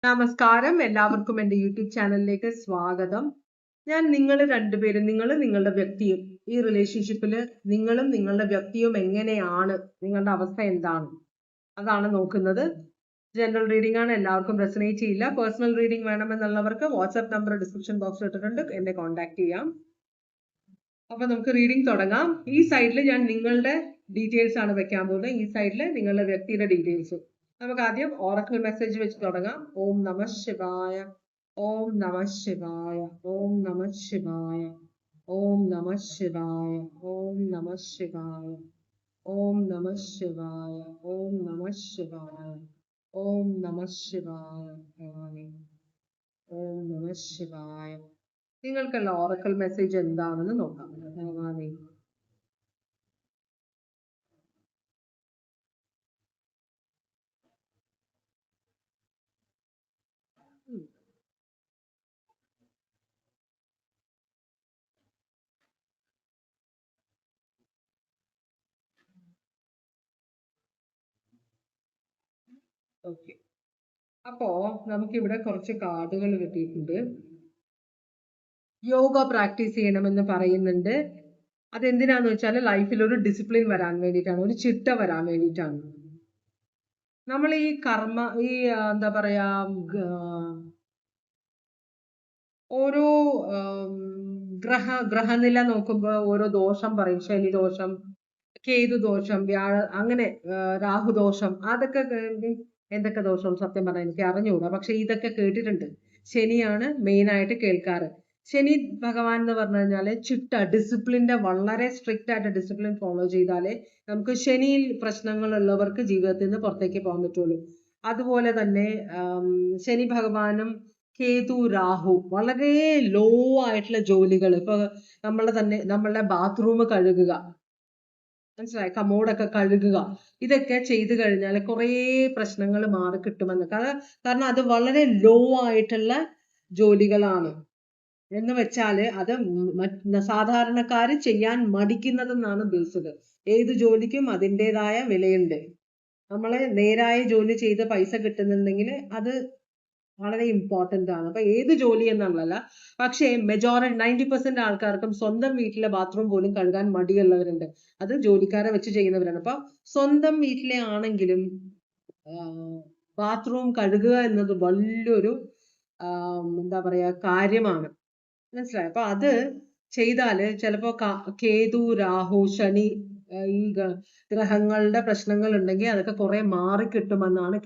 നമസ്കാരം, എല്ലാവർക്കും എൻ്റെ യൂട്യൂബ് ചാനലിലേക്ക് സ്വാഗതം. ഞാൻ നിങ്ങൾ രണ്ടുപേരും, നിങ്ങളുടെ വ്യക്തിയും, ഈ റിലേഷൻഷിപ്പിൽ നിങ്ങളും നിങ്ങളുടെ വ്യക്തിയും എങ്ങനെയാണ്, നിങ്ങളുടെ അവസ്ഥ എന്താണ്, അതാണ് നോക്കുന്നത്. ജനറൽ റീഡിംഗ് ആണ്, എല്ലാവർക്കും റെസനേറ്റ് ചെയ്യില്ല. പേഴ്സണൽ റീഡിംഗ് വേണമെന്നുള്ളവർക്ക് വാട്സ്ആപ്പ് നമ്പർ ഡിസ്ക്രിപ്ഷൻ ബോക്സിൽ ഇട്ടിട്ടുണ്ട്, എന്നെ കോൺടാക്ട് ചെയ്യാം. അപ്പൊ നമുക്ക് റീഡിംഗ് തുടങ്ങാം. ഈ സൈഡിൽ ഞാൻ നിങ്ങളുടെ ഡീറ്റെയിൽസ് ആണ് വെക്കാൻ പോകുന്നത്, ഈ സൈഡിൽ നിങ്ങളുടെ വ്യക്തിയുടെ ഡീറ്റെയിൽസ്. നമുക്ക് ആദ്യം ഓറക്കിൾ മെസ്സേജ് വെച്ച് തുടങ്ങാം. ഓം നമ ശിവായ, ഓം നമ ശിവായ, ഓം നമ ശിവായ, ഓം നമ ശിവായ, ഓം നമ ശിവായ, ഓം നമ ശിവായ, ഓം നമ ശിവായ, ഓം നമ ശിവായ, ഓം നമ ശിവായ. നിങ്ങൾക്കുള്ള ഓറക്കിൾ മെസ്സേജ് എന്താണെന്ന് നോക്കാം. ഭഗവാനേ, ഓക്കെ. അപ്പോ നമുക്കിവിടെ കുറച്ച് കാർഡുകൾ കിട്ടിയിട്ടുണ്ട്. യോഗ പ്രാക്ടീസ് ചെയ്യണമെന്ന് പറയുന്നുണ്ട്. അതെന്തിനാന്ന് വെച്ചാൽ ലൈഫിൽ ഒരു ഡിസിപ്ലിൻ വരാൻ വേണ്ടിയിട്ടാണ്, ഒരു ചിട്ട വരാൻ വേണ്ടിയിട്ടാണ്. നമ്മൾ ഈ കർമ്മ, ഈ എന്താ പറയാ, ഓരോ ഗ്രഹനില നോക്കുമ്പോൾ ഓരോ ദോഷം പറയും. ശനി ദോഷം, കേതു ദോഷം, അങ്ങനെ രാഹുദോഷം, അതൊക്കെ എന്തൊക്കെ ദോഷം സത്യം പറഞ്ഞാൽ എനിക്ക് അറിഞ്ഞുകൂടാ, പക്ഷെ ഇതൊക്കെ കേട്ടിട്ടുണ്ട്. ശനിയാണ് മെയിൻ ആയിട്ട് കേൾക്കാറ്. ശനി ഭഗവാൻ എന്ന് പറഞ്ഞു കഴിഞ്ഞാല് ചിട്ട, ഡിസിപ്ലിന്റെ വളരെ സ്ട്രിക്റ്റ് ആയിട്ട് ഡിസിപ്ലിൻ ഫോളോ ചെയ്താലേ നമുക്ക് ശനിയിൽ പ്രശ്നങ്ങൾ ഉള്ളവർക്ക് ജീവിതത്തിൽ നിന്ന് പുറത്തേക്ക് പോകാൻ പറ്റുള്ളൂ. അതുപോലെ തന്നെ ശനി ഭഗവാനും കേതു രാഹു വളരെ ലോ ആയിട്ടുള്ള ജോലികൾ, ഇപ്പൊ നമ്മളുടെ ബാത്റൂം കഴുകുക, മനസ്സിലായി, കമോഡൊക്കെ കഴുകുക, ഇതൊക്കെ ചെയ്തു കഴിഞ്ഞാൽ കുറേ പ്രശ്നങ്ങൾ മാറി കിട്ടുമെന്ന്. കാരണം അത് വളരെ ലോ ആയിട്ടുള്ള ജോലികളാണ്. എന്ന് വെച്ചാല് അത് സാധാരണക്കാര് ചെയ്യാൻ മടിക്കുന്നതെന്നാണ് ബേസിക്. ഏത് ജോലിക്കും അതിൻ്റെതായ വിലയുണ്ട്. നമ്മളെ നേരായ ജോലി ചെയ്ത് പൈസ കിട്ടുന്നുണ്ടെങ്കിൽ അത് വളരെ ഇമ്പോർട്ടൻ്റ് ആണ്. അപ്പൊ ഏത് ജോലി എന്നുള്ളതല്ല, പക്ഷേ 90% ആൾക്കാർക്കും സ്വന്തം വീട്ടിലെ ബാത്റൂം പോലും കഴുകാൻ മടിയുള്ളവരുണ്ട്. അത് ജോലിക്കാരെ വെച്ച് ചെയ്യുന്നവരാണ്. അപ്പൊ സ്വന്തം വീട്ടിലെ ആണെങ്കിലും ബാത്റൂം കഴുകുക എന്നത് വലിയൊരു എന്താ പറയാ കാര്യമാണ്, മനസ്സിലായി. അപ്പൊ അത് ചെയ്താല് ചിലപ്പോ കേതു രാഹു ശനി ഈ ഗ്രഹങ്ങളുടെ പ്രശ്നങ്ങൾ ഉണ്ടെങ്കിൽ അതൊക്കെ കുറെ മാറി കിട്ടുമെന്നാണ്